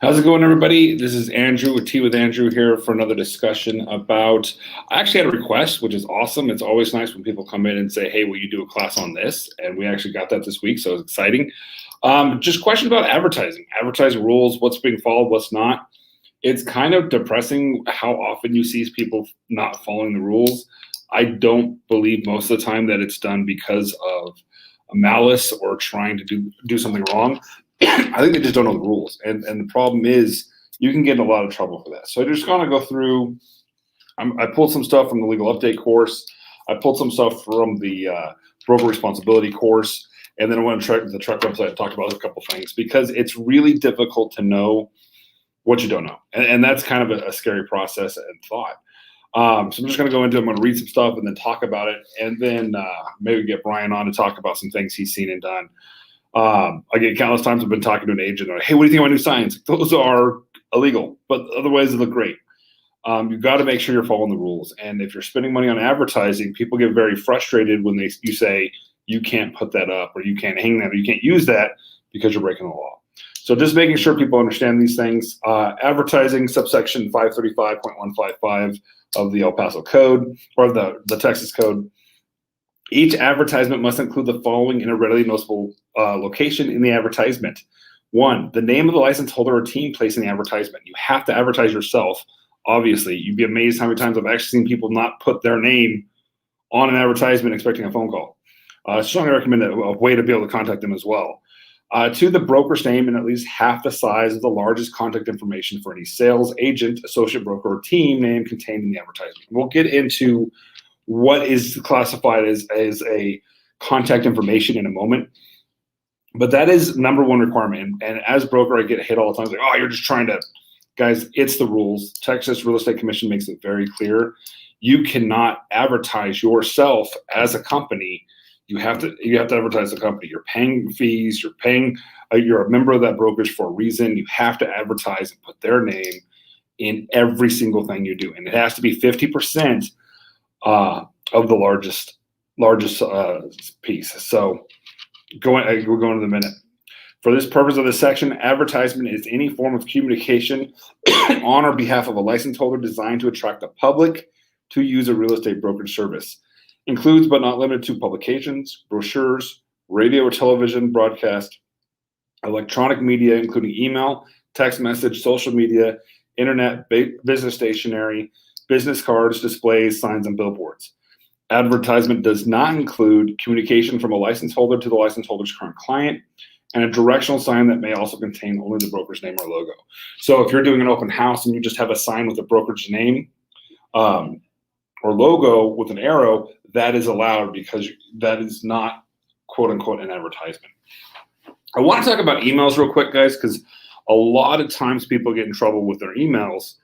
How's it going, everybody? This is Andrew with Tea with Andrew here for another discussion about. I actually had a request, which is awesome. It's always nice when people come in and say, "Hey, will you do a class on this?" And we actually got that this week, so it's exciting. Just question about advertising rules, what's being followed, what's not. It's kind of depressing how often you see people not following the rules. I don't believe most of the time that it's done because of malice or trying to do something wrong. I think they just don't know the rules. And the problem is you can get in a lot of trouble for that. So I just going to go through, I pulled some stuff from the legal update course. I pulled some stuff from the broker responsibility course. And then I went to check the truck website and talked about a couple things because it's really difficult to know what you don't know. And that's kind of a scary process and thought. So I'm just going to go into it. I'm going to read some stuff and then talk about it. And then maybe get Brian on to talk about some things he's seen and done. Again, countless times I've been talking to an agent. They're like, "Hey, what do you think about new signs?" Those are illegal, but otherwise they look great. You've got to make sure you're following the rules. And if you're spending money on advertising, people get very frustrated when you say you can't put that up or you can't hang that or you can't use that because you're breaking the law. So just making sure people understand these things. Advertising subsection 535.155 of the El Paso Code or the Texas Code. Each advertisement must include the following in a readily noticeable location in the advertisement. 1, the name of the license holder or team placed in the advertisement. You have to advertise yourself. Obviously, you'd be amazed how many times I've actually seen people not put their name on an advertisement expecting a phone call. Strongly recommend a way to be able to contact them as well. 2, the broker's name and at least half the size of the largest contact information for any sales agent, associate broker, or team name contained in the advertisement. We'll get into what is classified as a contact information in a moment. But that is number one requirement. And as a broker, I get hit all the time. It's like, "Oh, you're just trying to," guys, it's the rules. Texas Real Estate Commission makes it very clear. You cannot advertise yourself as a company. You have to advertise the company. You're paying fees. You're a member of that brokerage for a reason. You have to advertise and put their name in every single thing you do. And it has to be 50% of the largest piece. So we're going to the minute. For this purpose of this section, advertisement is any form of communication on or behalf of a license holder designed to attract the public to use a real estate brokerage service. Includes but not limited to publications, brochures, radio or television broadcast, electronic media, including email, text message, social media, internet, business stationery, business cards, displays, signs, and billboards. Advertisement does not include communication from a license holder to the license holder's current client, and a directional sign that may also contain only the broker's name or logo. So if you're doing an open house and you just have a sign with the brokerage name or logo with an arrow, that is allowed because that is not quote unquote an advertisement. I want to talk about emails real quick, guys, because a lot of times people get in trouble with their emails.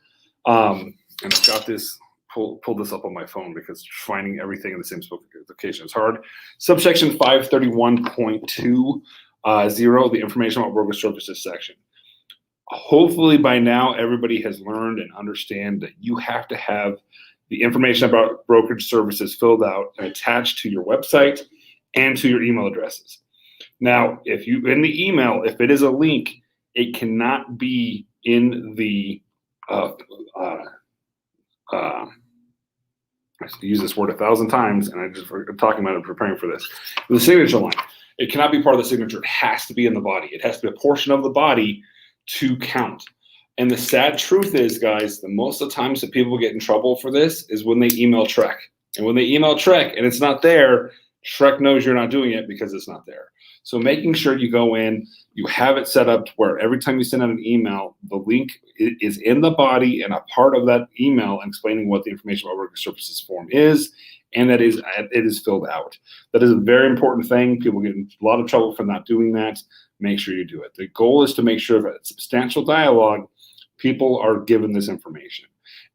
And I've got this, pull this up on my phone because finding everything in the same location is hard. Subsection 531.20, the information about brokerage services section. Hopefully by now everybody has learned and understand that you have to have the information about brokerage services filled out and attached to your website and to your email addresses. Now, if you in the email, if it is a link, it cannot be in the I use this word 1,000 times, and I'm talking about it preparing for this. The signature line, it cannot be part of the signature. It has to be in the body. It has to be a portion of the body to count. And the sad truth is, guys, the most of the times that people get in trouble for this is when they email Trek. And when they email Trek and it's not there, Trek knows you're not doing it because it's not there. So making sure you go in, you have it set up where every time you send out an email, the link is in the body and a part of that email explaining what the information about brokerage services form is, and that it is filled out. That is a very important thing. People get in a lot of trouble for not doing that. Make sure you do it. The goal is to make sure that substantial dialogue, people are given this information.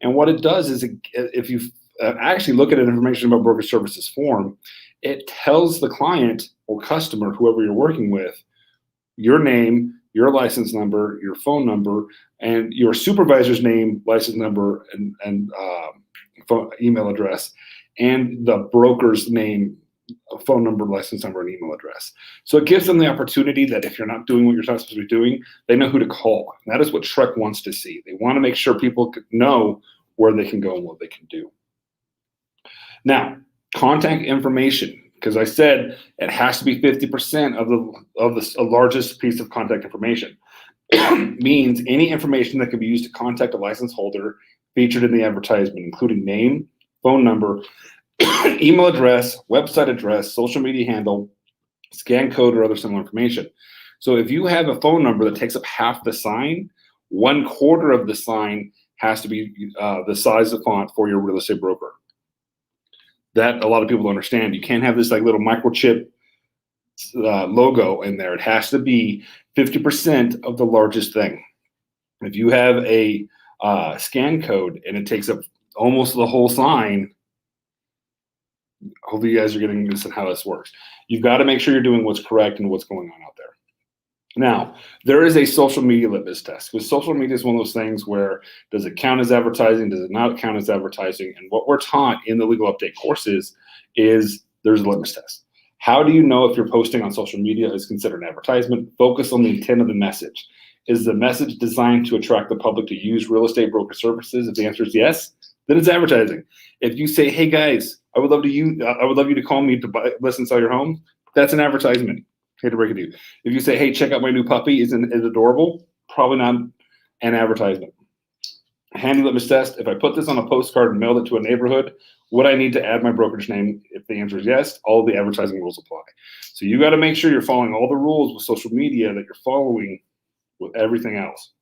And what it does is if you actually look at an information about brokerage services form, it tells the client or customer, whoever you're working with, your name, your license number, your phone number, and your supervisor's name, license number, and phone, email address, and the broker's name a phone number, license number, and email address. So it gives them the opportunity that if you're not doing what you're supposed to be doing, they know who to call. And that is what Shrek wants to see. They want to make sure people know where they can go and what they can do. Now, contact information, because I said it has to be 50% of the largest piece of contact information. Means any information that can be used to contact a license holder featured in the advertisement, including name, phone number, email address, website address, social media handle, scan code, or other similar information. So if you have a phone number that takes up half the sign, 1/4 of the sign has to be the size of font for your real estate broker. That a lot of people don't understand. You can't have this like little microchip logo in there. It has to be 50% of the largest thing. If you have a scan code and it takes up almost the whole sign, hopefully you guys are getting this and how this works. You've got to make sure you're doing what's correct and what's going on out there. Now, there is a social media litmus test, because social media is one of those things where does it count as advertising? Does it not count as advertising? And what we're taught in the legal update courses is there's a litmus test. How do you know if you're posting on social media is considered an advertisement? Focus on the intent of the message. Is the message designed to attract the public to use real estate broker services? If the answer is yes, then it's advertising. If you say, "Hey guys, I would love you to call me to buy, list and sell your home," that's an advertisement. Hate to break it to you. If you say, "Hey, check out my new puppy, is adorable," probably not an advertisement. Handy litmus test. If I put this on a postcard and mailed it to a neighborhood, would I need to add my brokerage name? If the answer is yes, all the advertising rules apply. So you got to make sure you're following all the rules with social media that you're following with everything else.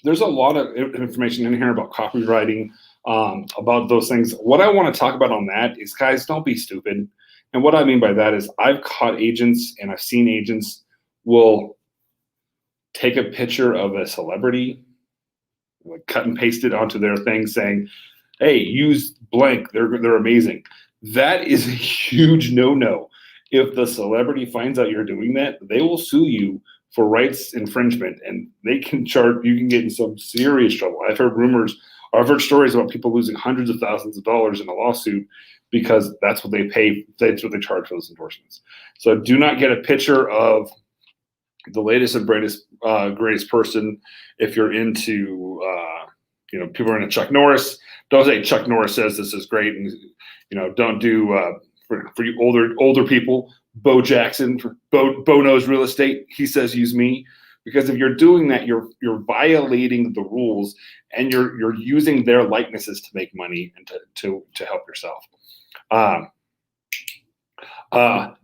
There's a lot of information in here about copywriting, about those things. What I want to talk about on that is, guys, don't be stupid. And what I mean by that is I've caught agents and I've seen agents will take a picture of a celebrity, like cut and paste it onto their thing saying, "Hey, use blank, they're amazing." That is a huge no-no. If the celebrity finds out you're doing that, they will sue you for rights infringement, and you can get in some serious trouble. I've heard stories about people losing hundreds of thousands of dollars in a lawsuit because that's what they pay, that's what they charge for those endorsements. So do not get a picture of the latest and greatest person. If you're into, people are into Chuck Norris, don't say Chuck Norris says this is great, and don't do for you older people, Bo Jackson, Bo knows real estate, he says use me. Because if you're doing that, you're violating the rules, and you're using their likenesses to make money and to help yourself.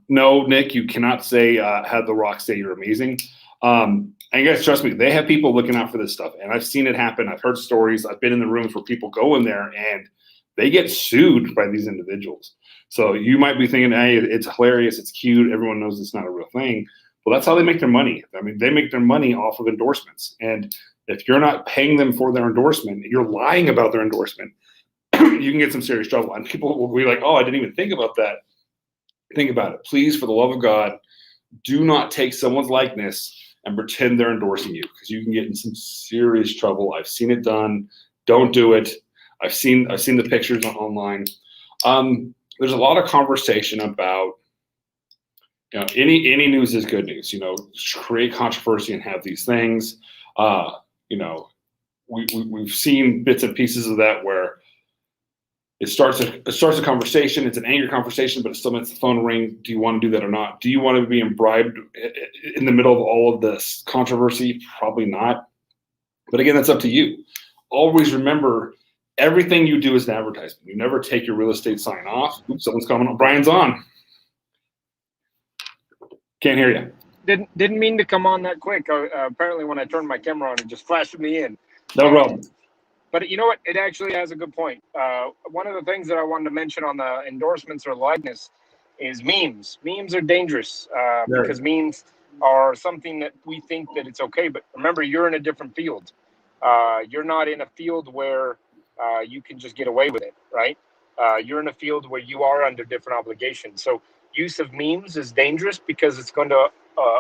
No, Nick, you cannot say have The Rock say you're amazing. And you guys, trust me, they have people looking out for this stuff, and I've seen it happen. I've heard stories. I've been in the rooms where people go in there and they get sued by these individuals. So you might be thinking, "Hey, it's hilarious, it's cute, everyone knows it's not a real thing." Well, that's how they make their money. I mean, they make their money off of endorsements. And if you're not paying them for their endorsement, you're lying about their endorsement, you can get some serious trouble. And people will be like, "Oh, I didn't even think about that." Think about it. Please, for the love of God, do not take someone's likeness and pretend they're endorsing you, because you can get in some serious trouble. I've seen it done. Don't do it. I've seen the pictures online. There's a lot of conversation about, any news is good news. Create controversy and have these things. We've seen bits and pieces of that where it starts a conversation. It's an angry conversation, but it still makes the phone ring. Do you want to do that or not? Do you want to be bribed in the middle of all of this controversy? Probably not. But again, that's up to you. Always remember, everything you do is an advertisement. You never take your real estate sign off. Oops, someone's coming on. Brian's on. Can't hear you. Didn't mean to come on that quick. Apparently, when I turned my camera on, it just flashed me in. No problem. But you know what? It actually has a good point. One of the things that I wanted to mention on the endorsements or likeness is memes. Memes are dangerous because memes are something that we think that it's okay. But remember, you're in a different field. You're not in a field where you can just get away with it, right? You're in a field where you are under different obligations. So use of memes is dangerous because it's going to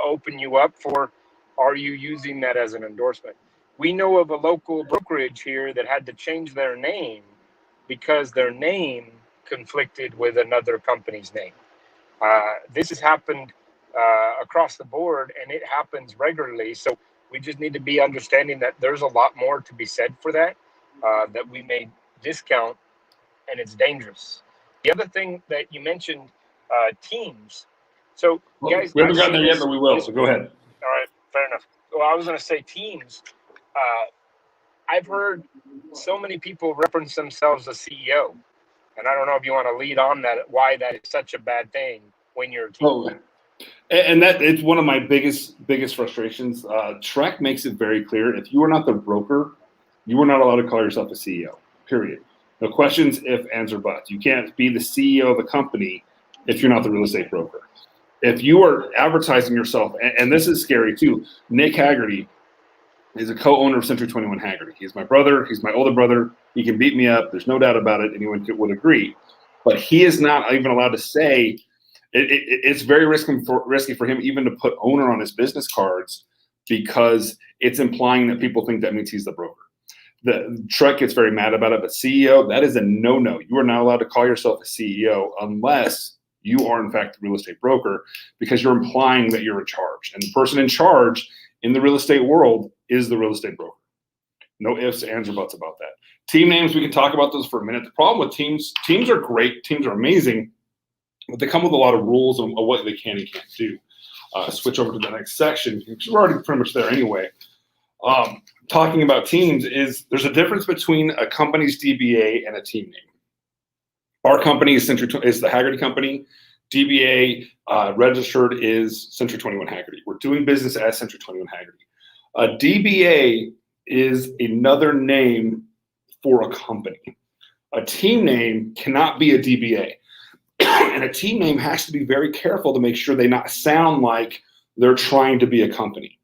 open you up for, are you using that as an endorsement? We know of a local brokerage here that had to change their name because their name conflicted with another company's name. This has happened across the board, and it happens regularly. So we just need to be understanding that there's a lot more to be said for that, that we may discount, and it's dangerous. The other thing that you mentioned, teams. So, guys, We haven't gotten there yet, but we will. So go ahead. All right, fair enough. Well, I was going to say teams. I've heard so many people reference themselves as CEO, and I don't know if you want to lead on that, why that is such a bad thing when you're a team. Oh, and that it's one of my biggest frustrations. Trek makes it very clear: if you are not the broker, you are not allowed to call yourself a CEO. Period. No questions, if, ands, or buts. You can't be the CEO of a company if you're not the real estate broker. If you are advertising yourself, and this is scary too. Nick Haggerty is a co-owner of Century 21 Haggerty. He's my brother. He's my older brother. He can beat me up. There's no doubt about it. Anyone would agree. But he is not even allowed to say. It's very risky for him even to put owner on his business cards, because it's implying that people think that means he's the broker. The Trek gets very mad about it, but CEO, that is a no-no. You are not allowed to call yourself a CEO unless you are in fact the real estate broker, because you're implying that you're in charge. And the person in charge in the real estate world is the real estate broker. No ifs, ands, or buts about that. Team names, we can talk about those for a minute. The problem with teams are great, teams are amazing, but they come with a lot of rules on what they can and can't do. Switch over to the next section, because we're already pretty much there anyway. Talking about teams, is there's a difference between a company's DBA and a team name. Our company is the Haggerty Company. DBA registered is Century 21 Haggerty. We're doing business as Century 21 Haggerty. A DBA is another name for a company. A team name cannot be a DBA. And a team name has to be very careful to make sure they not sound like they're trying to be a company.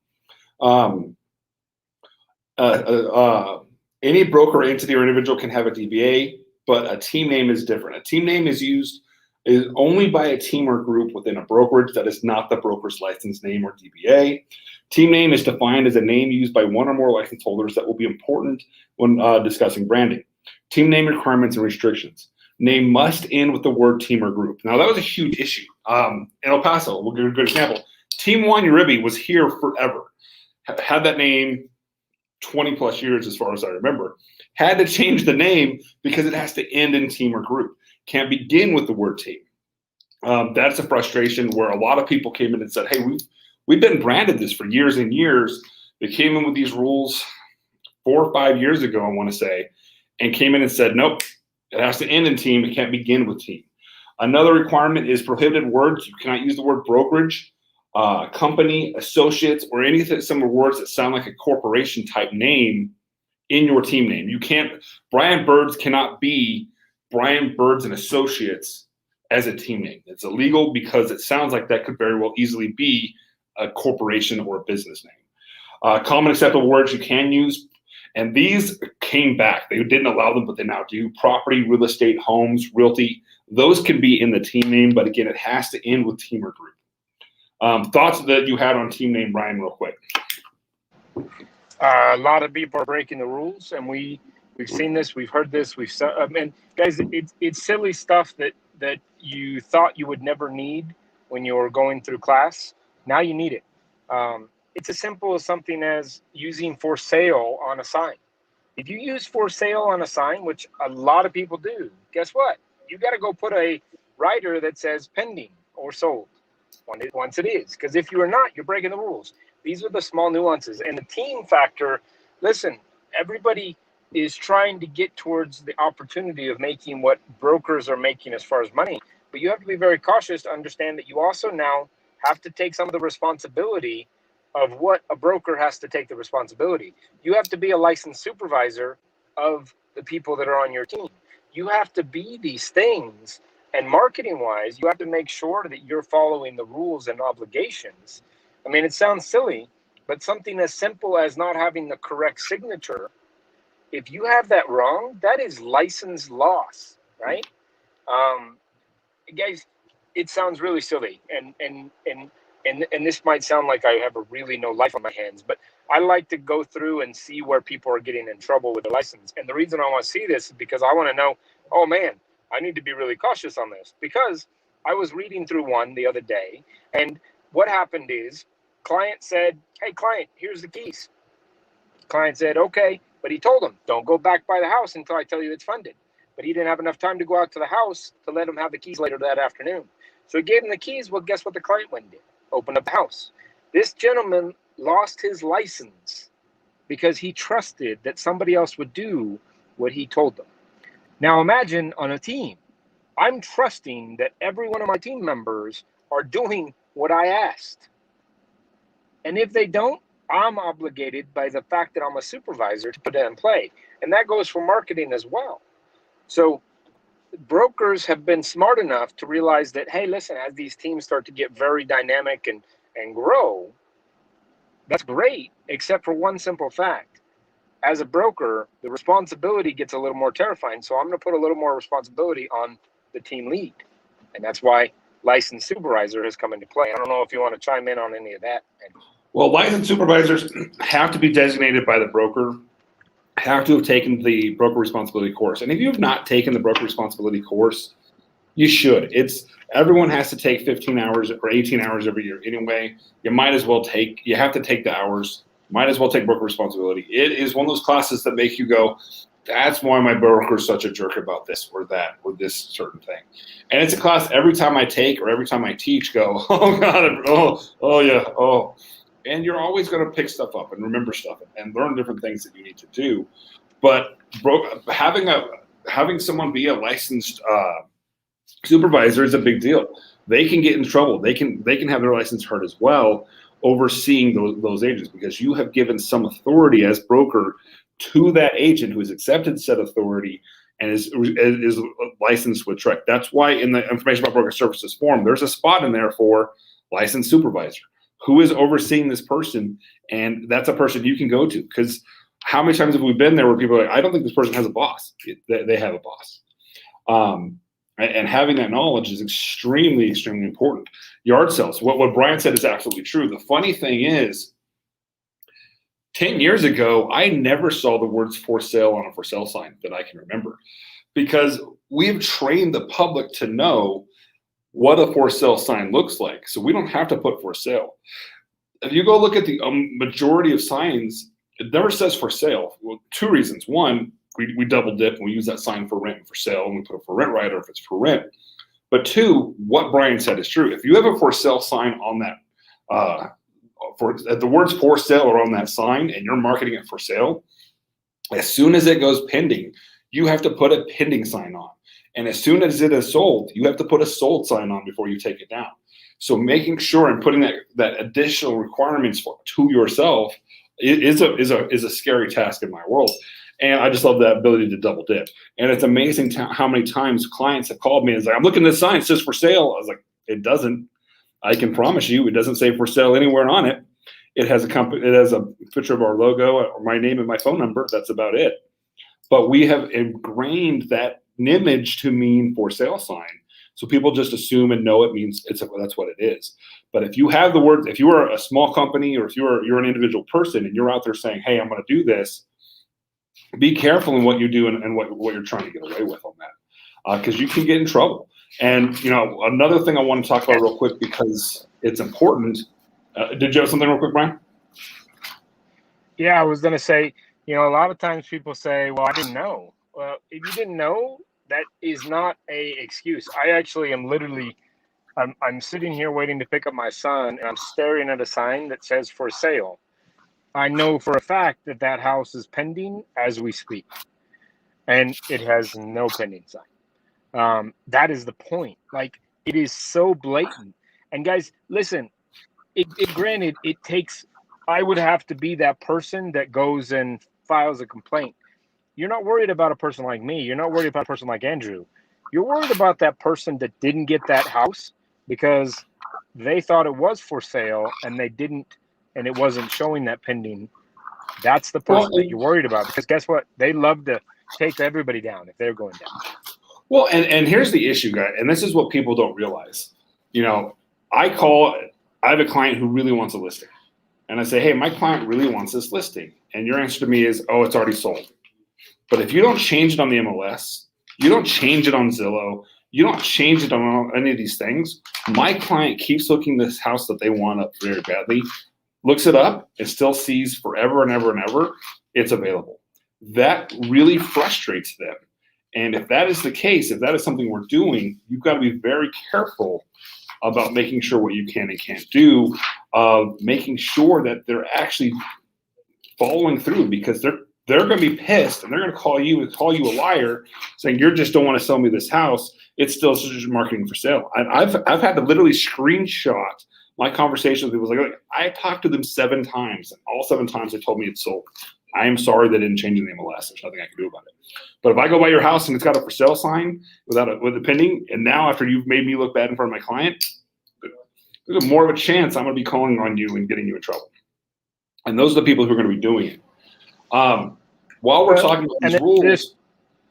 Any broker, entity, or individual can have a DBA, but a team name is different. A team name is used only by a team or group within a brokerage that is not the broker's license name or DBA. Team name is defined as a name used by one or more license holders that will be important when discussing branding. Team name requirements and restrictions. Name must end with the word team or group. Now, that was a huge issue. In El Paso, we'll give a good example. Team Juan Uribe was here forever. Had that name 20 plus years as far as I remember. Had to change the name because it has to end in team or group. Can't begin with the word team. That's a frustration where a lot of people came in and said, hey, we've been branded this for years and years. They came in with these rules 4 or 5 years ago, I want to say, and came in and said, nope, it has to end in team. It can't begin with team. Another requirement is prohibited words. You cannot use the word brokerage, company, associates, or anything, some words that sound like a corporation type name in your team name. You can't, Brian Birds cannot be Brian Birds and Associates as a team name. It's illegal because it sounds like that could very well easily be a corporation or a business name. Common acceptable words you can use, and these came back. They didn't allow them, but they now do. Property, real estate, homes, realty, those can be in the team name, but again, it has to end with team or group. Thoughts that you had on team name, Brian, real quick? A lot of people are breaking the rules, and we've seen this, we've heard this, and guys, it's silly stuff that you thought you would never need when you were going through class. Now you need it. It's as simple as something as using for sale on a sign. If you use for sale on a sign, which a lot of people do, guess what? You got to go put a rider that says pending or sold once it is. Because if you are not, you're breaking the rules. These are the small nuances. And the team factor, listen, everybody is trying to get towards the opportunity of making what brokers are making as far as money. But you have to be very cautious to understand that you also now have to take some of the responsibility of what a broker has to take the responsibility. You have to be a licensed supervisor of the people that are on your team. You have to be these things. And marketing wise, you have to make sure that you're following the rules and obligations. I mean, it sounds silly, but something as simple as not having the correct signature, if you have that wrong, that is license loss, right? Guys, it sounds really silly, and this might sound like I have a really no life on my hands, but I like to go through and see where people are getting in trouble with their license. And the reason I want to see this is because I want to know, oh man, I need to be really cautious on this, because I was reading through one the other day, and what happened is client said, hey, client, here's the keys. Client said, okay, but he told him, don't go back by the house until I tell you it's funded. But he didn't have enough time to go out to the house to let him have the keys later that afternoon. So he gave him the keys. Well, guess what the client went and did? Opened up the house. This gentleman lost his license because he trusted that somebody else would do what he told them. Now imagine on a team, I'm trusting that every one of my team members are doing what I asked. And if they don't, I'm obligated by the fact that I'm a supervisor to put it in play. And that goes for marketing as well. So brokers have been smart enough to realize that, hey, listen, as these teams start to get very dynamic and grow, that's great, except for one simple fact. As a broker, the responsibility gets a little more terrifying. So I'm going to put a little more responsibility on the team lead. And that's why licensed supervisor has come into play. I don't know if you want to chime in on any of that. Well, licensed supervisors have to be designated by the broker, have to have taken the broker responsibility course. And if you have not taken the broker responsibility course, you should. Everyone has to take 15 hours or 18 hours every year anyway. You have to take the hours. Might as well take broker responsibility. It is one of those classes that make you go, that's why my broker is such a jerk about this or that or this certain thing. And it's a class every time I take or every time I teach, go, oh God, oh yeah, oh. And you're always going to pick stuff up and remember stuff and learn different things that you need to do. But having someone be a licensed supervisor is a big deal. They can get in trouble. They can have their license hurt as well, overseeing those agents, because you have given some authority as broker to that agent who has accepted said authority and is licensed with TREC. That's why in the information about broker services form, there's a spot in there for licensed supervisor. Who is overseeing this person? And that's a person you can go to, because how many times have we been there where people are like, I don't think this person has a boss. They have a boss. And having that knowledge is extremely, extremely important. Yard sales, what Brian said is absolutely true. The funny thing is, 10 years ago, I never saw the words for sale on a for sale sign that I can remember, because we've trained the public to know what a for sale sign looks like. So we don't have to put for sale. If you go look at the majority of signs, it never says for sale. Well, two reasons. One, we double dip and we use that sign for rent and for sale, and we put a for rent writer if it's for rent. But two, what Brian said is true. If you have a for sale sign on that, the words for sale are on that sign and you're marketing it for sale, as soon as it goes pending, you have to put a pending sign on. And as soon as it is sold, you have to put a sold sign on before you take it down. So making sure and putting that additional requirements to yourself is a scary task in my world. And I just love that ability to double dip. And it's amazing how many times clients have called me and say, I'm looking at the sign, it says for sale. I was like, it doesn't. I can promise you it doesn't say for sale anywhere on it. It has a picture of our logo or my name and my phone number. That's about it. But we have ingrained that image to mean for sale sign. So people just assume and know it means that's what it is. But if you have the words, if you are a small company or if you're an individual person and you're out there saying, hey, I'm going to do this, be careful in what you do and what you're trying to get away with on that, because you can get in trouble. And another thing I want to talk about real quick because it's important. Did you have something real quick, Brian? Yeah, I was going to say, a lot of times people say, well, I didn't know. Well, if you didn't know, that is not a excuse. I actually am literally, I'm sitting here waiting to pick up my son, and I'm staring at a sign that says for sale. I know for a fact that house is pending as we speak, and it has no pending sign. That is the point. Like, it is so blatant. And guys, listen, granted, it takes, I would have to be that person that goes and files a complaint. You're not worried about a person like me. You're not worried about a person like Andrew. You're worried about that person that didn't get that house because they thought it was for sale and they didn't, and it wasn't showing that pending. That's the person that you're worried about, because guess what? They love to take everybody down if they're going down. Well, and here's the issue, guys, and this is what people don't realize. I have a client who really wants a listing. And I say, hey, my client really wants this listing. And your answer to me is, oh, it's already sold. But if you don't change it on the MLS, You don't change it on Zillow. You don't change it on any of these things. My client keeps looking at this house that they want up very badly, looks it up, and still sees forever and ever and ever it's available. That really frustrates them. And if that is the case, if that is something we're doing, you've got to be very careful about making sure what you can and can't do, of making sure that they're actually following through, because they're going to be pissed and they're going to call you a liar, saying you just don't want to sell me this house. It's still just marketing for sale. I've had to literally screenshot my conversation with people. Like, I talked to them 7 times, and all 7 times they told me it's sold. I am sorry they didn't change the MLS. There's nothing I can do about it. But if I go by your house and it's got a for sale sign with a pending, and now after you've made me look bad in front of my client, there's more of a chance I'm going to be calling on you and getting you in trouble. And those are the people who are going to be doing it. While we're talking about these rules,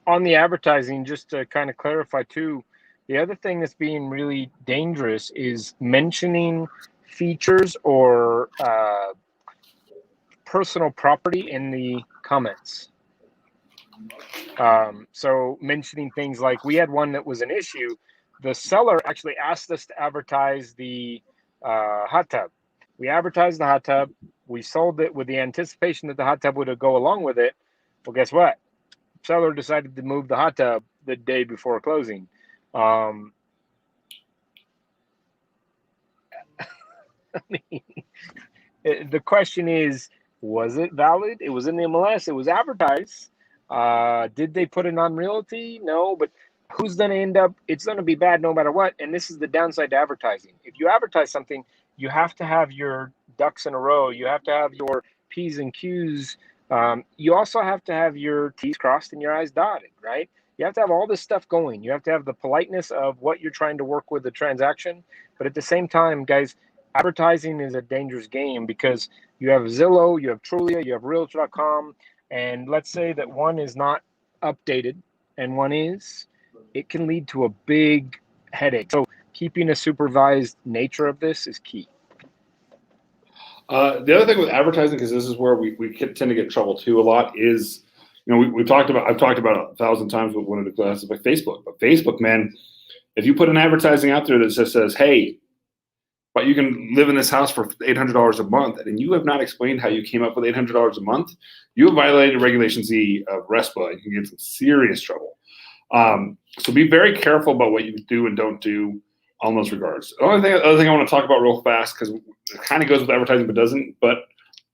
on the advertising, just to kind of clarify too, the other thing that's being really dangerous is mentioning features or personal property in the comments. So mentioning things like, we had one that was an issue. The seller actually asked us to advertise the hot tub. We advertised the hot tub. We sold it with the anticipation that the hot tub would go along with it. Well, guess what? Seller decided to move the hot tub the day before closing. I mean, the question is, was it valid? It was in the MLS. It was advertised. Did they put it on realty? No, but who's going to end up? It's going to be bad no matter what. And this is the downside to advertising. If you advertise something, you have to have your ducks in a row. You have to have your P's and Q's. You also have to have your T's crossed and your I's dotted, right? You have to have all this stuff going. You have to have the politeness of what you're trying to work with the transaction. But at the same time, guys, advertising is a dangerous game, because you have Zillow, you have Trulia, you have Realtor.com, and let's say that one is not updated and one is, it can lead to a big headache. So keeping a supervised nature of this is key. The other thing with advertising, because this is where we tend to get in trouble too a lot, is, I've talked about it 1,000 times with one of the classes, like Facebook. But Facebook, man, if you put an advertising out there that just says, hey, but you can live in this house for $800 a month, and you have not explained how you came up with $800 a month, you have violated Regulation Z of RESPA, and you can get some serious trouble. So be very careful about what you do and don't do on those regards. The other thing I want to talk about real fast, because it kind of goes with advertising but doesn't, but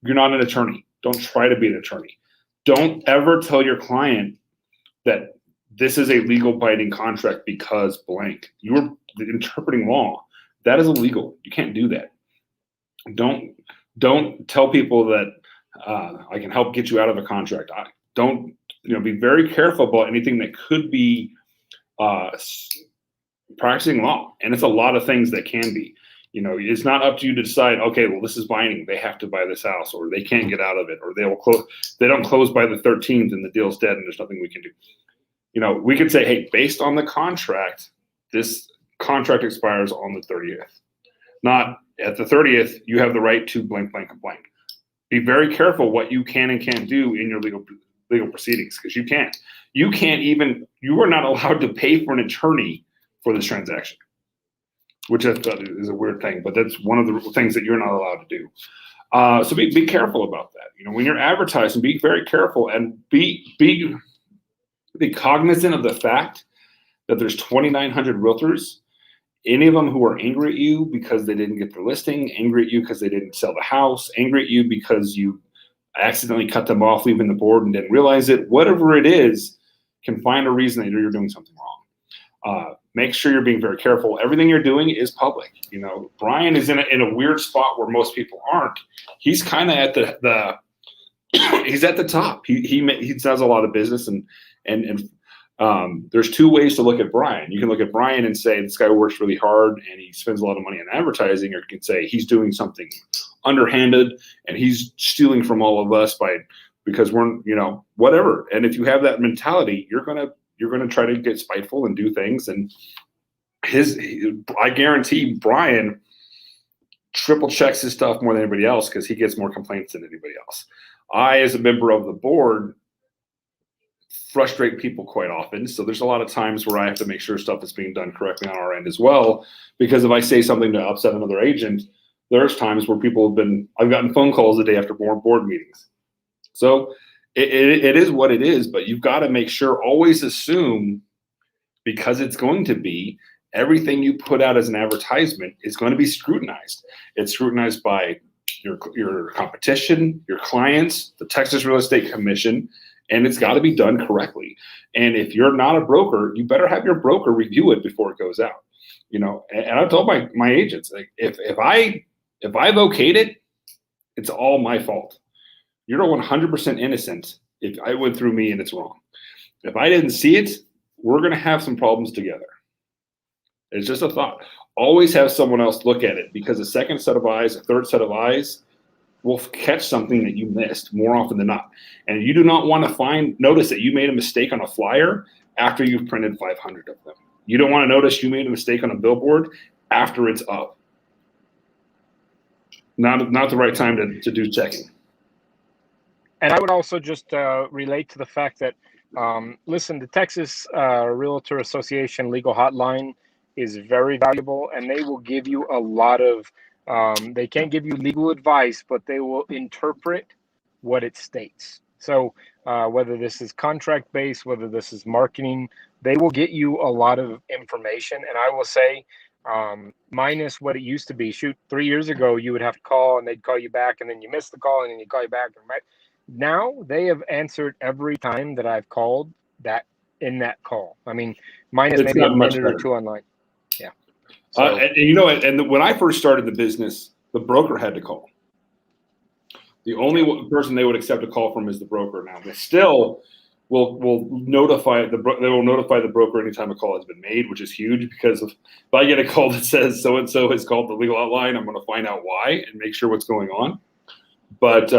you're not an attorney. Don't try to be an attorney. Don't ever tell your client that this is a legal binding contract because blank. You're interpreting law. That is illegal. You can't do that. Don't tell people that I can help get you out of a contract. Be very careful about anything that could be practicing law. And it's a lot of things that can be. It's not up to you to decide, okay, well, this is binding. They have to buy this house, or they can't get out of it, or they don't close by the 13th and the deal's dead and there's nothing we can do. We could say, hey, based on the contract, this contract expires on the 30th. Not at the 30th, you have the right to blank, blank, and blank. Be very careful what you can and can't do in your legal proceedings, because you are not allowed to pay for an attorney for this transaction, which I thought is a weird thing, but that's one of the things that you're not allowed to do. So be careful about that. When you're advertising, be very careful, and be cognizant of the fact that there's 2,900 realtors, any of them who are angry at you because they didn't get their listing, angry at you because they didn't sell the house, angry at you because you accidentally cut them off leaving the board and didn't realize it. Whatever it is, can find a reason that you're doing something wrong. Make sure you're being very careful. Everything you're doing is public. Brian is in a weird spot where most people aren't. He's kind of at the he's at the top. He does a lot of business, and there's 2 ways to look at Brian. You can look at Brian and say this guy works really hard and he spends a lot of money on advertising, or you can say he's doing something underhanded and he's stealing from all of us because we're whatever. And if you have that mentality, you're gonna try to get spiteful and do things. And I guarantee Brian triple checks his stuff more than anybody else, because he gets more complaints than anybody else. I, as a member of the board, frustrate people quite often. So there's a lot of times where I have to make sure stuff is being done correctly on our end as well. Because if I say something to upset another agent, there's times where I've gotten phone calls the day after more board meetings. So it is what it is, but you've got to make sure, always assume, because it's going to be, everything you put out as an advertisement is going to be scrutinized. It's scrutinized by your competition, your clients, the Texas Real Estate Commission, and it's got to be done correctly. And if you're not a broker, you better have your broker review it before it goes out. And I've told my agents, like, if I okayed it, it's all my fault. You're 100% innocent if I went through me and it's wrong. If I didn't see it, we're going to have some problems together. It's just a thought. Always have someone else look at it, because a second set of eyes, a third set of eyes will catch something that you missed more often than not. And you do not want to notice that you made a mistake on a flyer after you've printed 500 of them. You don't want to notice you made a mistake on a billboard after it's up. Not the right time to do checking. And I would also just relate to the fact that, listen, the Texas Realtor Association legal hotline is very valuable, and they will give you a lot of, they can't give you legal advice, but they will interpret what it states. So whether this is contract-based, whether this is marketing, they will get you a lot of information. And I will say, minus what it used to be, 3 years ago, you would have to call and they'd call you back, and then you missed the call and then you call you back. Now they have answered every time that I've called in that call. I mean, minus maybe a minute or two online. Yeah. So, and when I first started the business, the broker had to call. The only person they would accept a call from is the broker. Now they still will notify the broker anytime a call has been made, which is huge, because if I get a call that says so and so has called the legal hotline, I'm going to find out why and make sure what's going on. But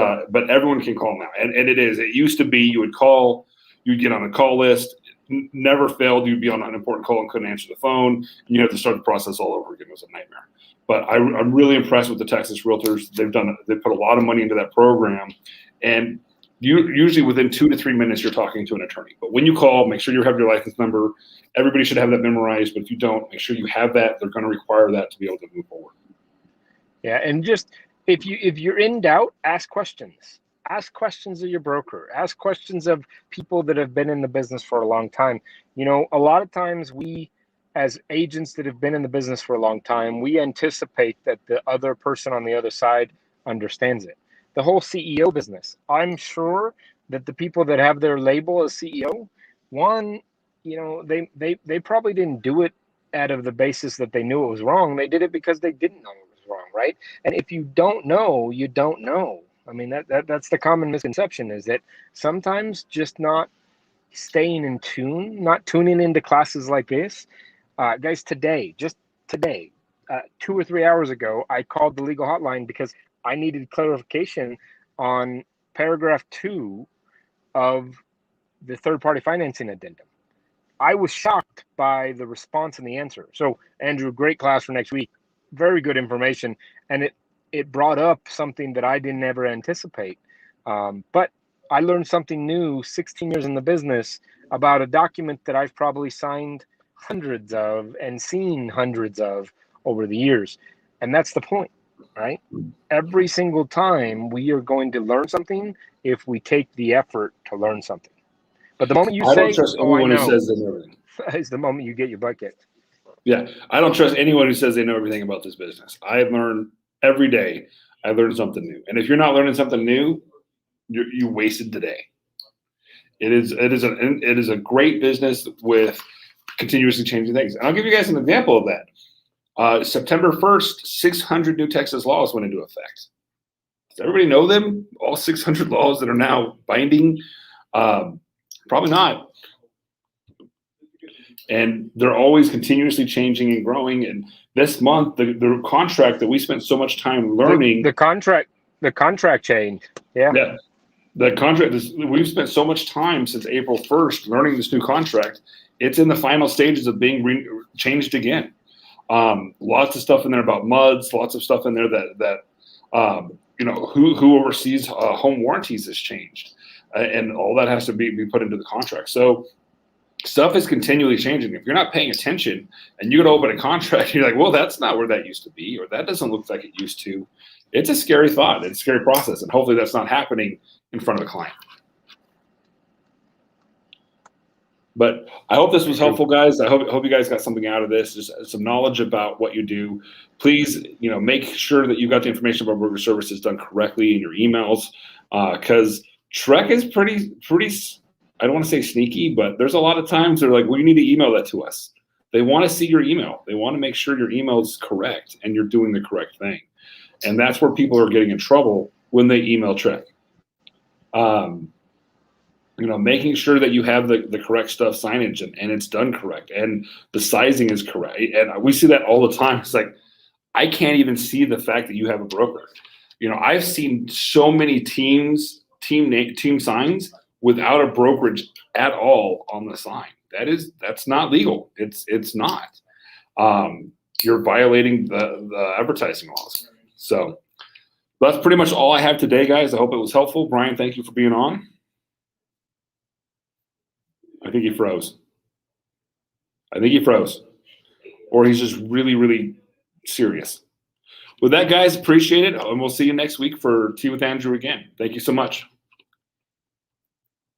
everyone can call now, and it used to be you would call, you'd get on a call list, never failed. You'd be on an important call and couldn't answer the phone, and you have to start the process all over again. It was a nightmare. But I'm really impressed with the Texas Realtors. They put a lot of money into that program, and usually within 2 to 3 minutes you're talking to an attorney. But when you call, make sure you have your license number. Everybody should have that memorized, but if you don't, make sure you have that. They're going to require that to be able to move forward. Yeah, and just if you're in doubt, ask questions. Ask questions of your broker. Ask questions of people that have been in the business for a long time. A lot of times we, as agents that have been in the business for a long time, we anticipate that the other person on the other side understands it. The whole CEO business, I'm sure that the people that have their label as CEO, they probably didn't do it out of the basis that they knew it was wrong. They did it because they didn't know it was wrong, right? And if you don't know, you don't know. I mean, that's the common misconception, is that sometimes just not staying in tune, not tuning into classes like this. Guys, just today, 2 or 3 hours ago, I called the legal hotline because I needed clarification on paragraph 2 of the third-party financing addendum. I was shocked by the response and the answer. So, Andrew, great class for next week. Very good information. And it brought up something that I didn't ever anticipate. But I learned something new 16 years in the business about a document that I've probably signed hundreds of and seen hundreds of over the years. And that's the point, right? Every single time we are going to learn something if we take the effort to learn something. But the moment you say, "Oh, I know," who says they know everything, is the moment you get your butt kicked. Yeah, I don't trust anyone who says they know everything about this business. I learn every day. I learn something new, and if you're not learning something new, you wasted today. It is a great business with continuously changing things. And I'll give you guys an example of that. September 1st, 600 new Texas laws went into effect. Does everybody know them? All 600 laws that are now binding? Probably not. And they're always continuously changing and growing. And this month, the contract that we spent so much time learning. The contract changed. Yeah. The contract we've spent so much time since April 1st learning this new contract. It's in the final stages of being changed again. Lots of stuff in there about MUDs, lots of stuff in there that who oversees home warranties has changed. and all that has to be put into the contract. So stuff is continually changing. If you're not paying attention and you go to open a contract, you're like, well, that's not where that used to be, or that doesn't look like it used to. It's a scary thought. It's a scary process, and hopefully that's not happening in front of the client. But I hope this was helpful, guys. I hope you guys got something out of this, just some knowledge about what you do. Please, make sure that you got the information about broker services done correctly in your emails, because Trek is pretty. I don't want to say sneaky, but there's a lot of times they're like, well, you need to email that to us. They want to see your email. They want to make sure your email is correct and you're doing the correct thing. And that's where people are getting in trouble when they email Trek. Making sure that you have the correct stuff signage and it's done correct and the sizing is correct. And we see that all the time. It's like, I can't even see the fact that you have a broker. I've seen so many team signs without a brokerage at all on the sign. That's not legal. It's not. You're violating the advertising laws. So that's pretty much all I have today, guys. I hope it was helpful. Brian, thank you for being on. I think he froze. Or he's just really, really serious. With that, guys, appreciate it. And we'll see you next week for Tea with Andrew again. Thank you so much.